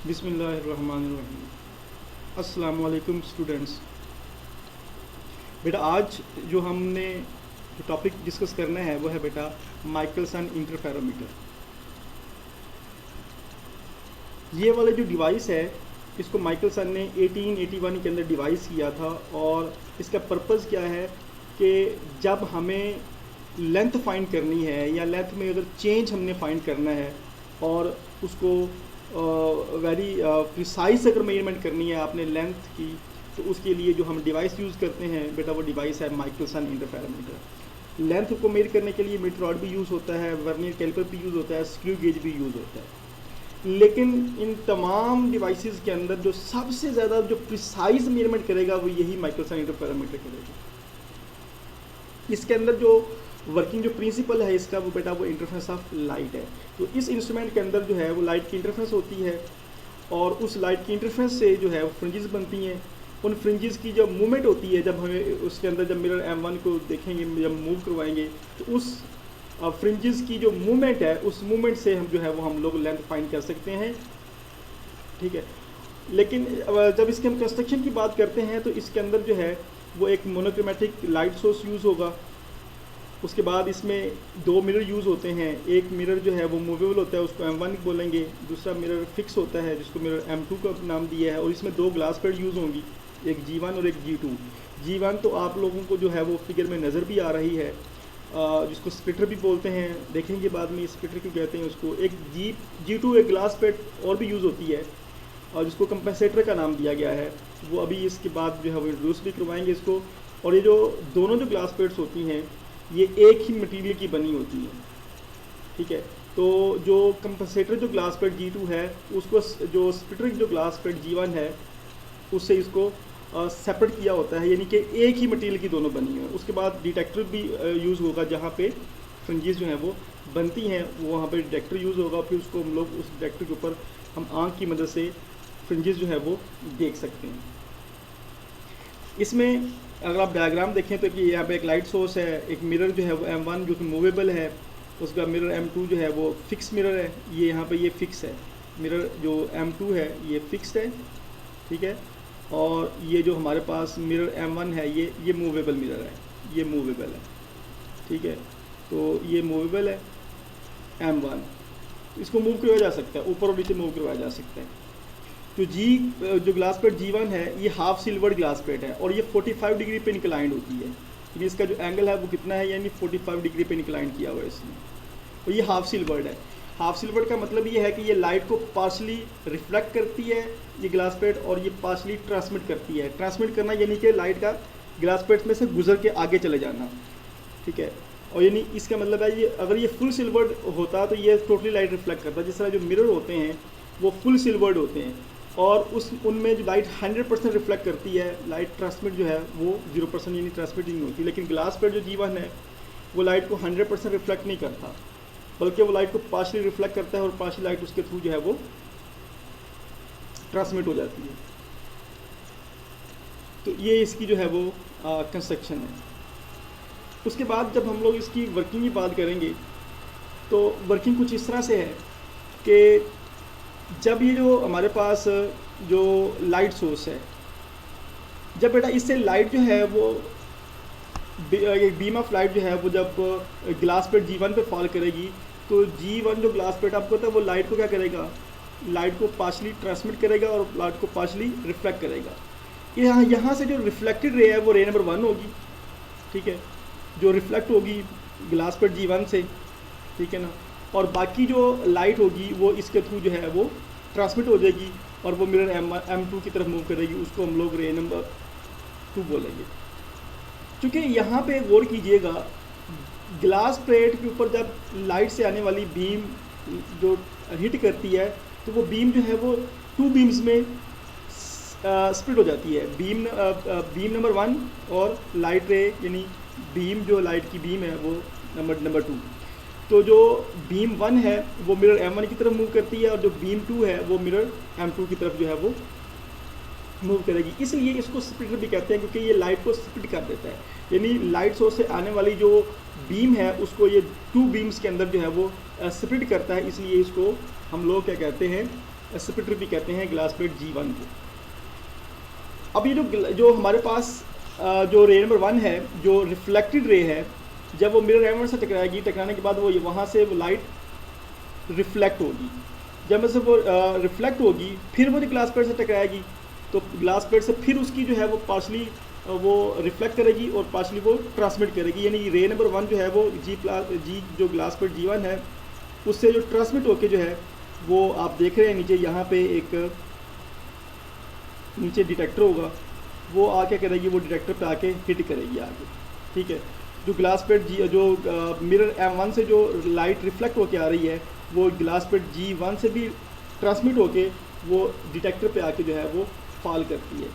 बिस्मिल्लाहिर्रहमानिर्रहीम। अस्सलाम वालेकुम स्टूडेंट्स। बेटा आज जो हमने जो टॉपिक डिस्कस करना है वो है बेटा माइकलसन इंटरफेरोमीटर। ये वाला जो डिवाइस है इसको माइकलसन ने 1881 के अंदर डिवाइस किया था और इसका पर्पज़ क्या है कि जब हमें लेंथ फाइंड करनी है या लेंथ में अगर चेंज हमने फाइंड करना है और उसको वेरी प्रिसाइज अगर मेजरमेंट करनी है आपने लेंथ की, तो उसके लिए जो हम डिवाइस यूज़ करते हैं बेटा वो डिवाइस है माइकलसन इंटरफेरोमीटर। लेंथ को मेजर करने के लिए मीटर रॉड भी यूज़ होता है, वर्नियर कैलिपर भी यूज़ होता है, स्क्रू गेज भी यूज़ होता है। लेकिन इन तमाम डिवाइसेस के अंदर जो सबसे ज़्यादा जो प्रिसाइज मेजरमेंट करेगा वो यही माइकलसन इंटरफेरोमीटर करेगा। इसके अंदर जो वर्किंग जो प्रिंसिपल है इसका वो बेटा वो इंटरफेरेंस ऑफ लाइट है। तो इस इंस्ट्रूमेंट के अंदर जो है वो लाइट की इंटरफेरेंस होती है और उस लाइट की इंटरफेरेंस से जो है वो फ्रिंजेस बनती हैं। उन फ्रिंजेस की जब मूवमेंट होती है, जब हमें उसके अंदर जब मिरर M1 को देखेंगे, जब मूव करवाएंगे तो उस फ्रिंजेस की जो मूवमेंट है उस मूवमेंट से हम जो है वो हम लोग लेंथ फाइंड कर सकते हैं। ठीक है, लेकिन जब इसके हम कंस्ट्रक्शन की बात करते हैं तो इसके अंदर जो है वो एक मोनोक्रोमेटिक लाइट सोर्स यूज़ होगा। उसके बाद इसमें दो मिरर यूज़ होते हैं। एक मिरर जो है वो मूवेबल होता है, उसको M1 बोलेंगे। दूसरा मिरर फिक्स होता है जिसको मिरर M2 का नाम दिया है। और इसमें दो ग्लास प्लेट यूज़ होंगी, एक G1 और एक G2। G1 तो आप लोगों को जो है वो फिगर में नज़र भी आ रही है, जिसको स्प्लिटर भी बोलते हैं, देखेंगे बाद में स्प्लिटर क्यों कहते हैं उसको। एक G2 एक ग्लास प्लेट और भी यूज़ होती है और जिसको कंपनसेटर का नाम दिया गया है। वो अभी इसके बाद जो है वो इंट्रोड्यूस भी करवाएंगे इसको। और ये जो दोनों जो ग्लास प्लेट्स होती हैं ये एक ही मटेरियल की बनी होती है। ठीक है, तो जो कंपनसेटर जो ग्लास प्लेट G2 है उसको जो स्प्लिटर जो ग्लास प्लेट G1 है उससे इसको सेपरेट किया होता है, यानी कि एक ही मटेरियल की दोनों बनी है। उसके बाद डिटेक्टर भी यूज़ होगा, जहाँ पे फ्रिंजेस जो हैं वो बनती हैं वो वहाँ पे डिटेक्टर यूज़ होगा। फिर उसको हम लोग उस डिटेक्टर के ऊपर हम आँख की मदद से फ्रिंजेस जो है वो देख सकते हैं। इसमें अगर आप डायग्राम देखें तो कि यहाँ पे एक लाइट सोर्स है, एक मिरर जो है वो M1 जो कि मूवेबल है, उसका मिरर M2 जो है वो फिक्स मिरर है। ये यहाँ पे ये फिक्स है, मिरर जो M2 है ये फिक्स है। ठीक है, और ये जो हमारे पास मिरर M1 है ये मूवेबल मिरर है, ये मूवेबल है। ठीक है, तो ये मूवेबल है M1, इसको मूव करवाया जा सकता है, ऊपर और नीचे मूव करवाया जा सकता है। तो जो ग्लास प्लेट G1 है ये हाफ सिल्वर्ड ग्लास प्लेट है और ये 45 डिग्री पे इंक्लाइंड होती है। यानी इसका जो एंगल है वो कितना है, यानी 45 डिग्री पे इंक्लाइंड किया हुआ है इसमें। और ये हाफ सिल्वर्ड है। हाफ सिल्वर्ड का मतलब ये है कि ये लाइट को पार्शली रिफ्लेक्ट करती है ये ग्लास प्लेट, और ये पार्शली ट्रांसमिट करती है। ट्रांसमिट करना यानी कि लाइट का ग्लास प्लेट में से गुजर के आगे चले जाना। ठीक है, और यानी इसका मतलब है ये अगर ये फुल सिल्वर्ड होता तो ये टोटली लाइट रिफ्लेक्ट करता। जिस तरह जो मिरर होते हैं वो फुल सिल्वर्ड होते हैं और उनमें जो लाइट 100% रिफ्लेक्ट करती है, लाइट ट्रांसमिट जो है वो 0% यानी ट्रांसमिटिंग होती है। लेकिन ग्लास प्लेट जो G1 है वो लाइट को 100% रिफ्लेक्ट नहीं करता, बल्कि वो लाइट को पार्शली रिफ्लेक्ट करता है और पार्शली लाइट उसके थ्रू जो है वो ट्रांसमिट हो जाती है। तो ये इसकी जो है वो कंस्ट्रक्शन है। उसके बाद जब हम लोग इसकी वर्किंग की बात करेंगे तो वर्किंग कुछ इस तरह से है कि जब ये जो हमारे पास जो लाइट सोर्स है, जब बेटा इससे लाइट जो है वो एक बीम ऑफ लाइट जो है वो जब ग्लास प्लेट G1 पे फॉल करेगी तो G1 जो ग्लास प्लेट आपको पता है वो लाइट को क्या करेगा, लाइट को पार्शली ट्रांसमिट करेगा और लाइट को पार्शली रिफ्लेक्ट करेगा। यहाँ से जो रिफ्लेक्टेड रे है वो रे नंबर 1 होगी। ठीक है, जो रिफ्लेक्ट होगी ग्लास प्लेट G1 से, ठीक है ना, और बाकी जो लाइट होगी वो इसके थ्रू जो है वो ट्रांसमिट हो जाएगी और वो मिरर M2 की तरफ मूव करेगी। उसको हम लोग रे नंबर 2 बोलेंगे। क्योंकि यहाँ पे गौर कीजिएगा, ग्लास प्लेट के ऊपर जब लाइट से आने वाली बीम जो हिट करती है तो वो बीम जो है वो 2 बीम्स में स्प्लिट हो जाती है। बीम नंबर 1 और लाइट रे यानी बीम जो लाइट की बीम है वो नंबर 2। तो जो बीम 1 है वो मिरर M1 की तरफ मूव करती है और जो बीम 2 है वो मिरर M2 की तरफ जो है वो मूव करेगी। इसलिए इसको स्प्लिटर भी कहते हैं, क्योंकि ये लाइट को स्प्लिट कर देता है। यानी लाइट सोर्स से आने वाली जो बीम है उसको ये 2 बीम्स के अंदर जो है वो स्प्लिट करता है। इसलिए इसको हम लोग क्या कहते हैं, स्प्लिटर भी कहते हैं ग्लास प्लेट G1 को। अब ये जो हमारे पास जो रे नंबर 1 है, जो रिफ्लेक्टेड रे है, जब वो मिरर M1 से टकराएगी, टकराने के बाद वो वहाँ से वो लाइट रिफ्लेक्ट होगी। जब से वो रिफ्लेक्ट होगी, फिर वो जो ग्लास प्लेट से टकराएगी, तो ग्लास प्लेट से फिर उसकी जो है वो पार्शली वो रिफ्लेक्ट करेगी और पार्शली वो ट्रांसमिट करेगी। यानी रे नंबर 1 जो है वो जी जो ग्लास प्लेट G1 है, उससे जो ट्रांसमिट होके जो है वो आप देख रहे हैं नीचे, यहाँ पे एक नीचे डिटेक्टर होगा, वो आके करेगी, वो डिटेक्टर पे आके हिट करेगी आगे, ठीक है। जो ग्लास प्लेट जो मिरर M1 से जो लाइट रिफ्लेक्ट होके आ रही है, वो ग्लास प्लेट G1 से भी ट्रांसमिट होके वो डिटेक्टर पे आके जो है वो फॉल करती है।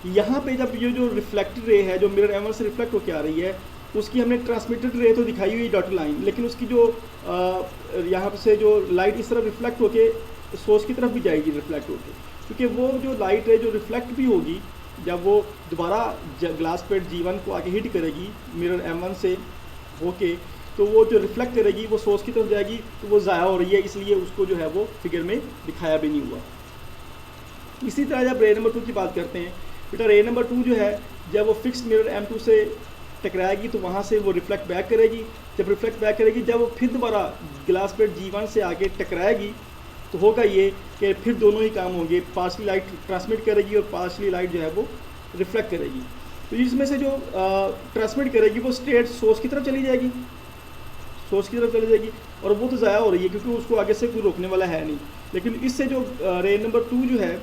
यहाँ पे जब ये जो रिफ्लेक्टेड रे है, जो मिरर M1 से रिफ्लेक्ट होके आ रही है, उसकी हमने ट्रांसमिटेड रे तो दिखाई हुई डॉटेड लाइन, लेकिन उसकी जो यहाँ से जो लाइट इस तरफ रिफ्लेक्ट होके सोर्स की तरफ भी जाएगी रिफ्लेक्ट होके, क्योंकि वो जो लाइट है जो रिफ्लेक्ट भी होगी, जब वो दोबारा ग्लास प्लेट G1 को आके हिट करेगी मिरर M1 से होके, तो वो जो रिफ्लेक्ट करेगी वो सोर्स की तरफ जाएगी, तो वो ज़ाया हो रही है, इसलिए उसको जो है वो फिगर में दिखाया भी नहीं हुआ। इसी तरह जब रे नंबर 2 की बात करते हैं, बेटा रे नंबर 2 जो है, जब वो फिक्स मिरर M2 से टकराएगी तो वहाँ से वो रिफ्लेक्ट बैक करेगी। जब रिफ्लेक्ट बैक करेगी, जब वो फिर दोबारा ग्लास प्लेट G1 से आके टकराएगी, तो होगा ये कि फिर दोनों ही काम होंगे, पार्शली लाइट ट्रांसमिट करेगी और पार्शली लाइट जो है वो रिफ्लेक्ट करेगी। तो इसमें से जो ट्रांसमिट करेगी वो स्ट्रेट सोर्स की तरफ चली जाएगी, सोर्स की तरफ चली जाएगी, और वो तो ज़ाया हो रही है क्योंकि उसको आगे से कोई रोकने वाला है नहीं। लेकिन इससे जो रे नंबर 2 जो है,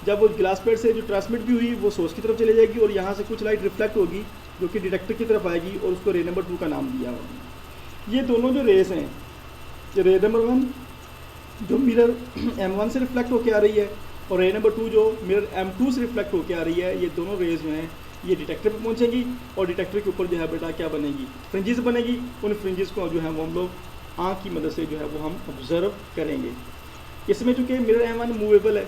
जब वो ग्लास प्लेट से जो ट्रांसमिट भी हुई वो सोर्स की तरफ चली जाएगी, और यहाँ से कुछ लाइट रिफ्लेक्ट होगी जो कि डिटेक्टर की तरफ आएगी, और उसको रे नंबर 2 का नाम दिया होगा। ये दोनों जो रेस हैं, रे नंबर 1 जो मिरर M1 से रिफ्लेक्ट होके आ रही है, और रे नंबर 2 जो मिरर M2 से रिफ्लेक्ट होके आ रही है, ये दोनों रेस जो हैं ये डिटेक्टर पे पहुंचेंगी, और डिटेक्टर के ऊपर जो है बेटा क्या बनेगी, फ्रिंजेस बनेगी। उन फ्रिंजेस को जो है वो हम लोग आँख की मदद से जो है वो हम ऑब्जर्व करेंगे। इसमें चूँकि मिरर M1 मूवेबल है,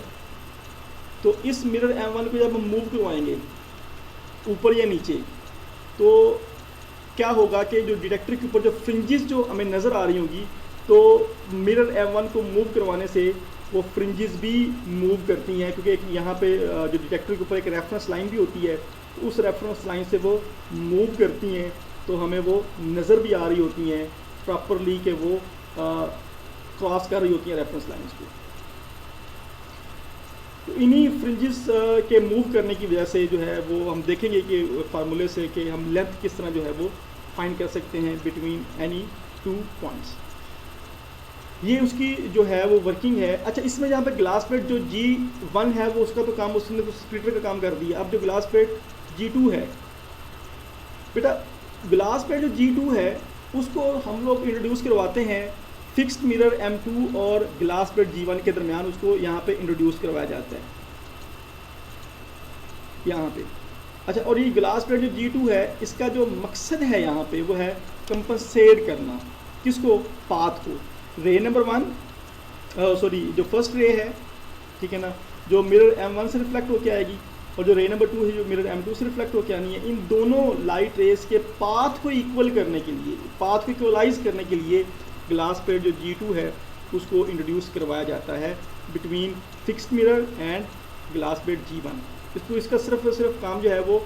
तो इस मिरर M1 को जब हम मूव करवाएंगे ऊपर या नीचे, तो क्या होगा कि जो डिटेक्टर के ऊपर जो फ्रिंजेस जो हमें नज़र आ रही होंगी, तो मिरर M1 को मूव करवाने से वो फ्रिंजेस भी मूव करती हैं, क्योंकि एक यहाँ पे जो डिटेक्टर के ऊपर एक रेफरेंस लाइन भी होती है, तो उस रेफरेंस लाइन से वो मूव करती हैं, तो हमें वो नज़र भी आ रही होती हैं प्रॉपरली कि वो क्रॉस कर रही होती हैं रेफरेंस लाइन्स को। तो इन्हीं फ्रिंजेस के मूव करने की वजह से जो है वो हम देखेंगे कि फार्मूले से कि हम लेंथ किस तरह जो है वो फाइंड कर सकते हैं बिटवीन एनी 2 पॉइंट्स। ये उसकी जो है वो वर्किंग है। अच्छा, इसमें जहाँ पे ग्लास प्लेट जो G1 है वो उसका तो काम उसने तो स्प्लिटर का काम कर दिया। अब जो ग्लास प्लेट G2 है, बेटा ग्लास प्लेट जो G2 है उसको हम लोग इंट्रोड्यूस करवाते हैं फिक्स्ड मिरर M2 और ग्लास प्लेट G1 के दरमियान, उसको यहाँ पे इंट्रोड्यूस करवाया जाता है यहाँ पे। अच्छा, और ये ग्लास प्लेट जो G2 है, इसका जो मकसद है यहाँ पे वो है कंपनसेट करना किसको, पाथ को। रे नंबर 1 सॉरी जो फर्स्ट रे है, ठीक है ना, जो मिरर M1 से रिफ्लेक्ट होके आएगी, और जो रे नंबर 2 है जो मिरर M2 से रिफ्लेक्ट होके आनी है, इन दोनों लाइट रेस के पाथ को इक्वल करने के लिए, पाथ को इक्वलाइज करने के लिए ग्लास प्लेट जो G2 है उसको इंट्रोड्यूस करवाया जाता है between fixed mirror and glass plate G1। इसको इसका सिर्फ काम जो है वो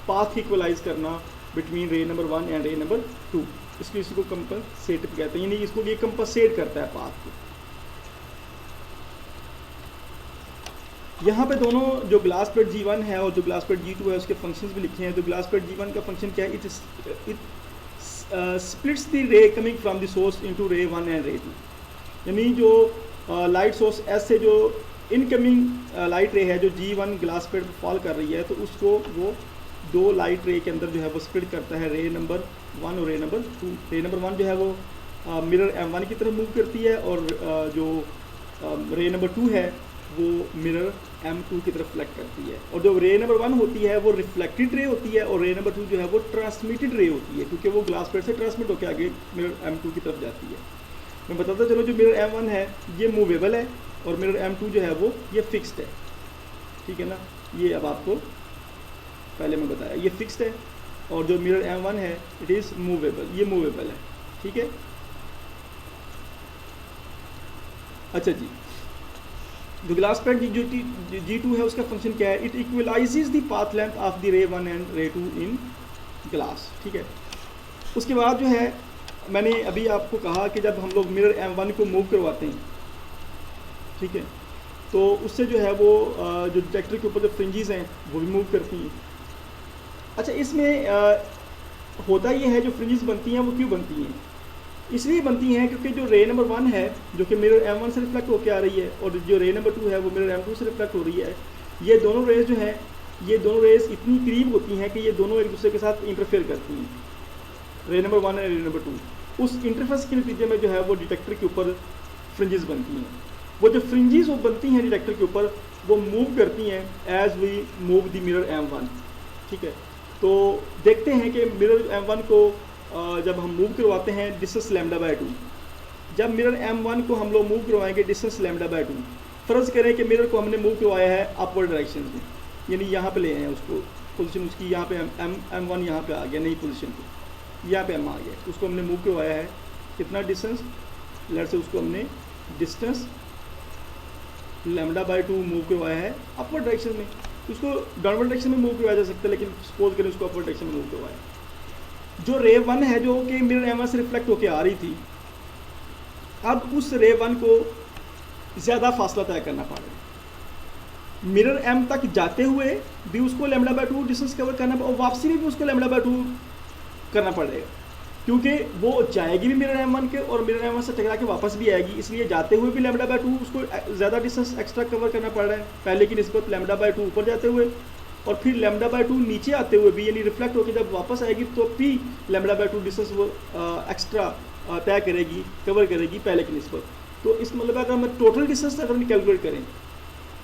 पाथ इक्वलाइज करना बिटवीन रे नंबर 1 एंड रे नंबर 2। इसको कंपनसेट कहते हैं, यानी इसको ये कंपनसेट करता है पाथ को। यहाँ पे दोनों जो ग्लास प्लेट G1 है और जो ग्लास प्लेट G2 है उसके फंक्शंस भी लिखे हैं। तो ग्लास प्लेट G1 का फंक्शन क्या है, it splits the ray coming from the source into रे 1 एंड रे 2। यानी जो लाइट सोर्स S से जो इनकमिंग लाइट रे है जो G1 ग्लास प्लेट पर फॉल कर रही है, तो उसको वो 2 लाइट रे के अंदर जो है वो स्प्लिट करता है, रे नंबर 1 और रे नंबर 2। रे नंबर 1 जो है वो मिरर M1 की तरफ मूव करती है, और जो रे नंबर 2 है वो मिरर M2 की तरफ रिफ्लेक्ट करती है। और जो रे नंबर 1 होती है वो रिफ्लेक्टेड रे होती है, और रे नंबर 2 जो है वो ट्रांसमिटेड रे होती है, क्योंकि वो ग्लास प्लेट से ट्रांसमिट होकर आगे मिरर M2 की तरफ जाती है। मैं बताता चलो, जो मिरर M1 है ये मूवेबल है, और मिरर M2 जो है वो ये फिक्स्ड है, ठीक है ना। ये अब आपको पहले मैं बताया, ये फिक्स्ड है, और जो मिरर M1 है इट इज़ मूवेबल, ये मूवेबल है, ठीक है। अच्छा जी, जो ग्लास प्लेट G2 है उसका फंक्शन क्या है, it equalizes the path length of the ray 1 and रे 2 इन ग्लास, ठीक है। उसके बाद जो है मैंने अभी आपको कहा कि जब हम लोग मिरर M1 को मूव करवाते हैं, ठीक है, तो उससे जो है वो जो डिटेक्टर के ऊपर जो फ्रिंजेस हैं वो भी मूव करती हैं। अच्छा, इसमें होता ये है जो फ्रिंजेस बनती हैं वो क्यों बनती हैं, इसलिए बनती हैं क्योंकि जो रे नंबर 1 है जो कि मिरर M1 से रिफ्लेक्ट होकर आ रही है और जो रे नंबर 2 है वो मिरर M2 से रिफ्लेक्ट हो रही है, ये दोनों रेज जो हैं ये दोनों रेज इतनी करीब होती हैं कि ये दोनों एक दूसरे के साथ इंटरफेयर करती हैं, रे नंबर 1 और रे नंबर 2। उस इंटरफेरेंस के नतीजे में जो है वो डिटेक्टर के ऊपर फ्रिंजेस बनती हैं। वो जो फ्रिंजेस वो बनती हैं डिटेक्टर के ऊपर वो मूव करती हैं as we move the mirror M1, ठीक है। तो देखते हैं कि मिरर M1 को जब हम मूव करवाते हैं डिस्टेंस λ/2, जब मिरर M1 को हम लोग मूव करवाएंगे डिस्टेंस λ/2, फ़र्ज़ करें कि मिरर को हमने मूव करवाया है अपवर्ड डायरेक्शन में, यानी यहाँ पे ले आए हैं उसको, पोजीशन उसकी यहाँ पे M1 यहाँ पे आ गया नई पोजीशन पे, यहाँ पे M आ गया, उसको हमने मूव करवाया है कितना डिस्टेंस, लेट से उसको हमने डिस्टेंस λ/2 मूव करवाया है अपवर्ड डायरेक्शन में, उसको डाउनवर्ड डायरेक्शन में मूव करवाया जा सकता है, लेकिन सपोज करें उसको अपवर्ड डायरेक्शन में मूव करवाया। जो रे 1 है जो कि मिरर M1 से रिफ्लेक्ट होकर आ रही थी, अब उस रे 1 को ज़्यादा फासला तय करना पड़ रहा है, मिरर M तक जाते हुए भी उसको λ/2 डिस्टेंस कवर करना और वापसी में भी उसको λ/2 करना पड़ेगा, क्योंकि वो जाएगी भी मिरर M1 के और मिरर M1 से टकरा के वापस भी आएगी, इसलिए जाते हुए भी λ/2 उसको ज़्यादा डिस्टेंस एक्स्ट्रा कवर करना पड़ रहा है पहले की निस्बत λ/2 ऊपर जाते हुए, और फिर λ/2 नीचे आते हुए भी, यानी रिफ्लेक्ट होकर जब वापस आएगी तो भी λ/2 डिस्टेंस वो एक्स्ट्रा तय करेगी, कवर करेगी पहले की निस्बत। तो इस मतलब अगर हम टोटल डिस्टेंस अगर हम कैलकुलेट करें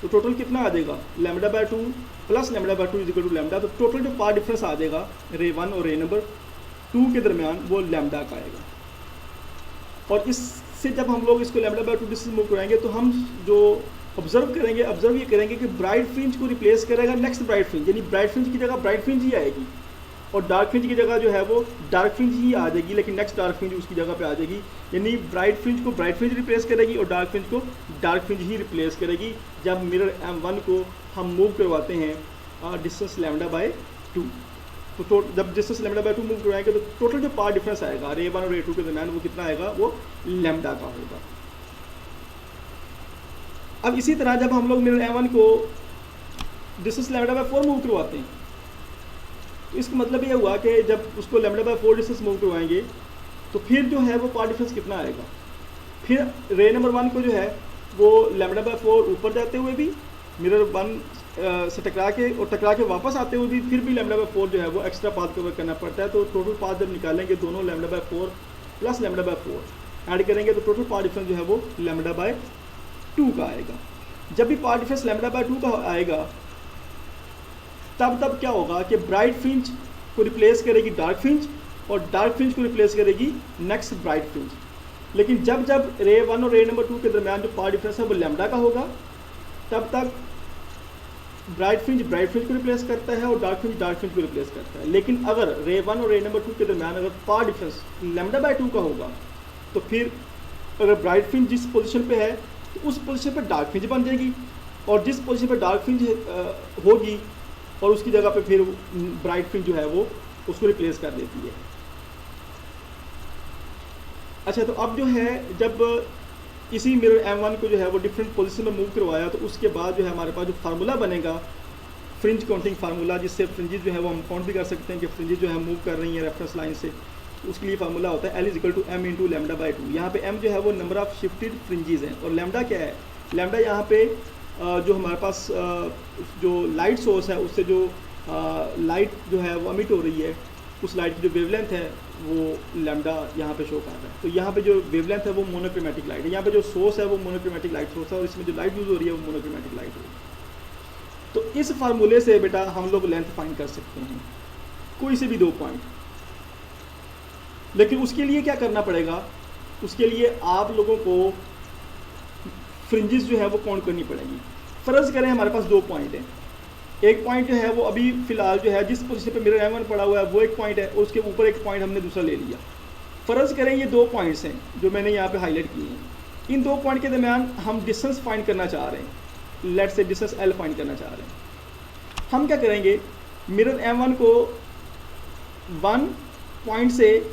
तो टोटल कितना आ जाएगा, λ/2 plus λ/2 is equal to lambda, तो टोटल जो पार्ट डिफरेंस आ जाएगा रे 1 और रे नंबर 2 के दरमियान वो लैम्डा का आएगा। और इससे जब हम लोग इसको λ/2 डिस्टेंस मूव कराएंगे तो हम जो ऑब्जर्व ये करेंगे कि ब्राइट फ्रिंज को रिप्लेस करेगा नेक्स्ट ब्राइट फ्रिंज, यानी ब्राइट फ्रिंज की जगह ब्राइट फ्रिंज ही आएगी और डार्क फ्रिंज की जगह जो है वो डार्क फ्रिंज ही आ जाएगी, लेकिन नेक्स्ट डार्क फ्रिंज उसकी जगह पे आ जाएगी, यानी ब्राइट फ्रिंज को ब्राइट फ्रिंज रिप्लेस करेगी और डार्क फ्रिंज को डार्क फ्रिंज ही रिप्लेस करेगी जब मिरर M1 को हम मूव करवाते हैं डिस्टेंस λ/2। तो जब डिस्टेंस λ/2 मूव करवाएंगे तो टोटल जो पार्ट डिफरेंस आएगा रे 1 और रे 2 के दरमियान वो कितना आएगा, वो लैम्डा का होगा। अब इसी तरह जब हम लोग मिरर M1 को डिस्टेंस λ/4 मूव करवाते हैं तो इसका मतलब ये हुआ कि जब उसको λ/4 डिस्टेंस मूव करवाएंगे तो फिर जो है वो पार्ट डिफरेंस कितना आएगा, फिर रे नंबर 1 को जो है वो λ/4 ऊपर जाते हुए भी मिरर 1 से टकरा के वापस आते हुए भी फिर भी λ/4 जो है वो एक्स्ट्रा पाथ कवर करना पड़ता है। तो टोटल पाथ जब निकालेंगे दोनों λ/4 प्लस λ/4 ऐड करेंगे तो टोटल पार्ट डिफरेंस जो है वो λ/2 का आएगा। जब भी पार्ट डिफरेंस λ/2 का आएगा तब क्या होगा कि ब्राइट फ्रिंज को रिप्लेस करेगी डार्क फ्रिंज और डार्क फ्रिंज को रिप्लेस करेगी नेक्स्ट ब्राइट फ्रिंज। लेकिन जब रे 1 और रे नंबर 2 के दरमियान जो पार्ट डिफरेंस है वो लैम्डा का होगा तब तक ब्राइट फ्रिंज को रिप्लेस करता है और डार्क फ्रिंज को रिप्लेस करता है। लेकिन अगर रे 1 और रे नंबर 2 के दरमियान अगर पार्ट डिफरेंस λ/2 का होगा तो फिर अगर ब्राइट फ्रिंज जिस पोजीशन पे है तो उस पोजीशन पे डार्क फ्रिंज बन जाएगी और जिस पोजीशन पे डार्क फ्रिंज होगी और उसकी जगह पे फिर ब्राइट फ्रिंज जो है वो उसको रिप्लेस कर देती है। अच्छा, तो अब जो है जब इसी मिरर M1 को जो है वो डिफरेंट पोजीशन में मूव करवाया तो उसके बाद जो है हमारे पास जो फार्मूला बनेगा फ्रिंज काउंटिंग फार्मूला, जिससे फ्रिंजेस जो है वो हम काउंट भी कर सकते हैं कि फ्रिंजेस जो है मूव कर रही हैं रेफरेंस लाइन से, तो उसके लिए फार्मूला होता है L is equal to M into λ/2। यहाँ पे M जो है वो नंबर ऑफ शिफ्टेड फ्रिंजेस हैं और लैम्डा क्या है, लैम्डा यहाँ पे जो हमारे पास जो लाइट सोर्स है उससे जो लाइट जो है वो अमिट हो रही है उस लाइट की जो वेवलेंथ है वो लैम्डा यहाँ पे शो कर रहा है। तो यहाँ पे जो वेवलेंथ है वो मोनोक्रोमैटिक लाइट है, यहाँ पे जो सोर्स है वो मोनोक्रोमैटिक लाइट सोर्स है और इसमें जो लाइट यूज़ हो रही है वो मोनोक्रोमैटिक लाइट है। तो इस फार्मूले से बेटा हम लोग लेंथ फाइंड कर सकते हैं कोई से भी 2 पॉइंट। लेकिन उसके लिए क्या करना पड़ेगा, उसके लिए आप लोगों को फ्रिंजेस जो है वो काउंट करनी पड़ेगी। फ़र्ज़ करें हमारे पास 2 पॉइंट हैं, एक पॉइंट जो है वो अभी फ़िलहाल जो है जिस पोजीशन पे मिरर M1 पड़ा हुआ है वो एक पॉइंट है और उसके ऊपर एक पॉइंट हमने दूसरा ले लिया। फ़र्ज़ करें ये 2 पॉइंट्स हैं जो मैंने यहाँ पे हाईलाइट किए हैं, इन 2 पॉइंट के दरमियान हम डिस्टेंस फाइंड करना चाह रहे हैं। लेट से डिस्टेंस L फाइंड करना चाह रहे हैं। हम क्या करेंगे, मिरर M1 को 1 पॉइंट से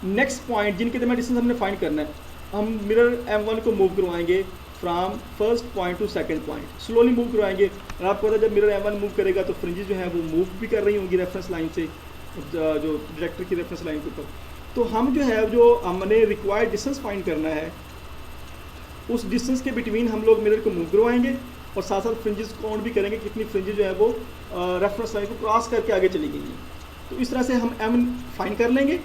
नेक्स्ट पॉइंट जिनके दरमियान डिस्टेंस हमने फाइंड करना है, हम मिरर M1 को मूव करवाएंगे from first point two second point, slowly move करवाएंगे। और आपको पता है जब मिरर M1 मूव करेगा तो फ्रिंजेस जो है वो मूव भी कर रही होंगी रेफरेंस लाइन से, जो डायरेक्टर की रेफरेंस लाइन के ऊपर। तो हम जो है जो हमने रिक्वायर्ड डिस्टेंस फाइंड करना है, उस डिस्टेंस के बिटवीन हम लोग मिरर को मूव करवाएंगे और साथ साथ फ्रिंजेस काउंट भी करेंगे कितनी फ्रिंजेस जो है वो रेफरेंस लाइन को क्रॉस करके आगे चली गई हैं। तो इस तरह से हम M फाइंड कर लेंगे।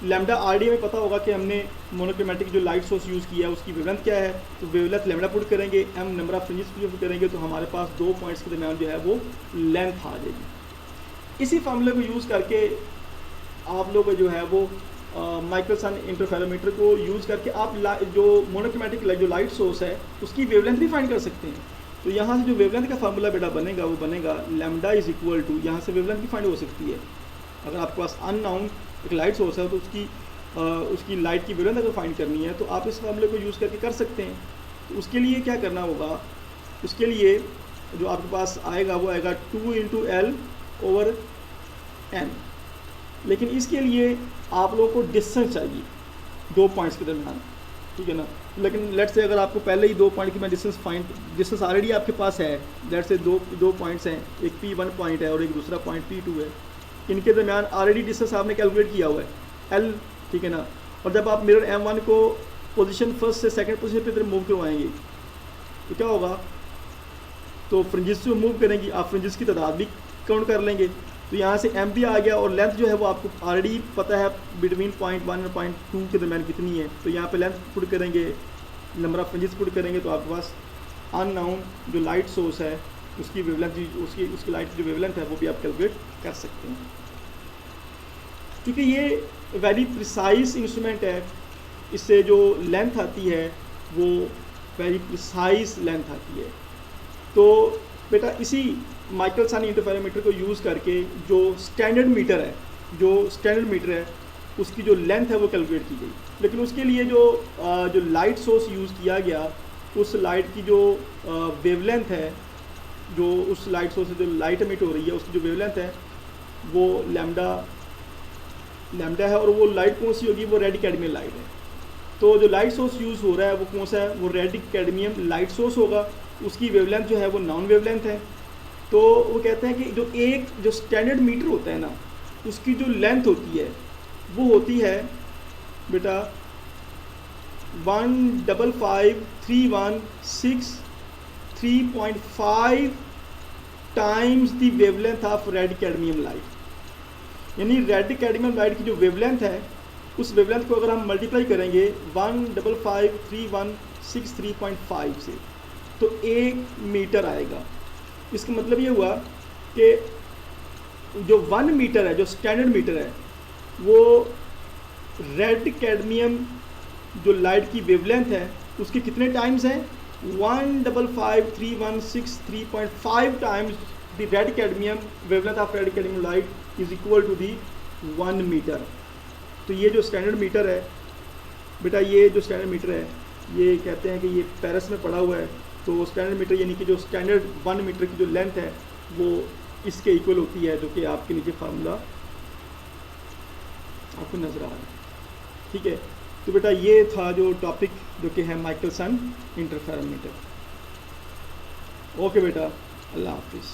लैम्डा आरडी में पता होगा कि हमने मोनोक्रोमैटिक जो लाइट सोर्स यूज़ किया है उसकी वेवलेंथ क्या है, तो वेवलेंथ लैम्डा पुट करेंगे, M number of fringes put करेंगे, तो हमारे पास 2 पॉइंट्स के दरमियान जो है वो लेंथ आ जाएगी। इसी फार्मूले को यूज़ करके आप लोग जो है वो माइकलसन इंटरफेरोमीटर को यूज़ करके आप जो मोनोक्रोमैटिक जो लाइट सोर्स है उसकी वेवलेंथ भी फाइंड कर सकते हैं। तो यहाँ से जो वेवलेंथ का फार्मूला बेटा बनेगा वो बनेगा लैम्डा इज इक्वल टू, यहाँ से वेवलेंथ भी फाइंड हो सकती है। अगर आपके पास अननाउन एक लाइट सोर्स है तो उसकी लाइट की वेवलेंथ अगर फाइंड करनी है तो आप इस फार्मूले को यूज़ करके कर सकते हैं। तो उसके लिए क्या करना होगा, उसके लिए जो आपके पास आएगा वो आएगा 2 × L/n। लेकिन इसके लिए आप लोगों को डिस्टेंस चाहिए 2 पॉइंट्स के दरमियान, ठीक है ना। लेकिन लेट से अगर आपको पहले ही 2 पॉइंट की मैं डिस्टेंस ऑलरेडी आपके पास है, लेट से दो पॉइंट्स हैं, एक P1 पॉइंट है और एक दूसरा पॉइंट P2 है, इनके दरमियान ऑलरेडी डिस्टेंस आपने कैलकुलेट किया हुआ है L, ठीक है ना। और जब आप मिरर M1 को पोजीशन फर्स्ट से सेकंड पोजीशन पे मूव करवाएंगे तो क्या होगा, तो फ्रिंजेस जो मूव करेंगी आप फ्रिंजेस की तादाद भी काउंट कर लेंगे। तो यहाँ से M भी आ गया और लेंथ जो है वो आपको ऑलरेडी पता है बिटवीन पॉइंट 1 और पॉइंट 2 के दरमियान कितनी है। तो यहाँ पे लेंथ पुट करेंगे, नंबर ऑफ फ्रिंजेस पुट करेंगे, तो आपके पास अननाउन जो लाइट सोर्स है उसकी वेवलेंथ उसकी लाइट की जो वेवलेंथ है वो भी आप कैलकुलेट कर सकते हैं। क्योंकि ये वेरी प्रिसाइज इंस्ट्रूमेंट है, इससे जो लेंथ आती है वो वेरी प्रिसाइज लेंथ आती है। तो बेटा इसी माइकलसन इंटरफेरोमीटर को यूज़ करके जो स्टैंडर्ड मीटर है उसकी जो लेंथ है वो कैलकुलेट की गई। लेकिन उसके लिए जो लाइट सोर्स यूज़ किया गया, उस लाइट की जो वेवलेंथ है, जो उस लाइट सोर्स से जो लाइट एमिट हो रही है उसकी जो वेवलेंथ है वो लैम्डा है। और वो लाइट कौन सी होगी, वो रेड कैडमियम लाइट है। तो जो लाइट सोर्स यूज़ हो रहा है वो कौन सा है, वो रेड कैडमियम लाइट सोर्स होगा। उसकी वेवलेंथ जो है वो नॉन वेवलेंथ है। तो वो कहते हैं कि जो स्टैंडर्ड मीटर होता है ना, उसकी जो लेंथ होती है वो होती है बेटा 155,316.3.5 times the wavelength of red cadmium light. यानी रेड कैडमियम लाइट की जो वेवलेंथ है उस वेवलेंथ को अगर हम मल्टीप्लाई करेंगे 155,316.3.5 से तो 1 मीटर आएगा। इसका मतलब ये हुआ कि जो 1 मीटर है, जो स्टैंडर्ड मीटर है, वो रेड कैडमियम जो लाइट की वेवलेंथ है उसके कितने टाइम्स हैं, 155,316.3.5 times the red cadmium wavelength of red cadmium light is equal to the 1 metre. तो ये जो स्टैंडर्ड मीटर है बेटा, ये जो स्टैंडर्ड मीटर है ये कहते हैं कि ये पेरिस में पड़ा हुआ है। तो स्टैंडर्ड मीटर यानी कि जो स्टैंडर्ड 1 मीटर की जो लेंथ है वो इसके इक्वल होती है, जो कि आपके नीचे फार्मूला आपको नज़र आ रहा है, ठीक है। तो बेटा ये था जो टॉपिक जो कि है माइकलसन इंटरफेरोमीटर। ओके बेटा, अल्लाह हाफिज़।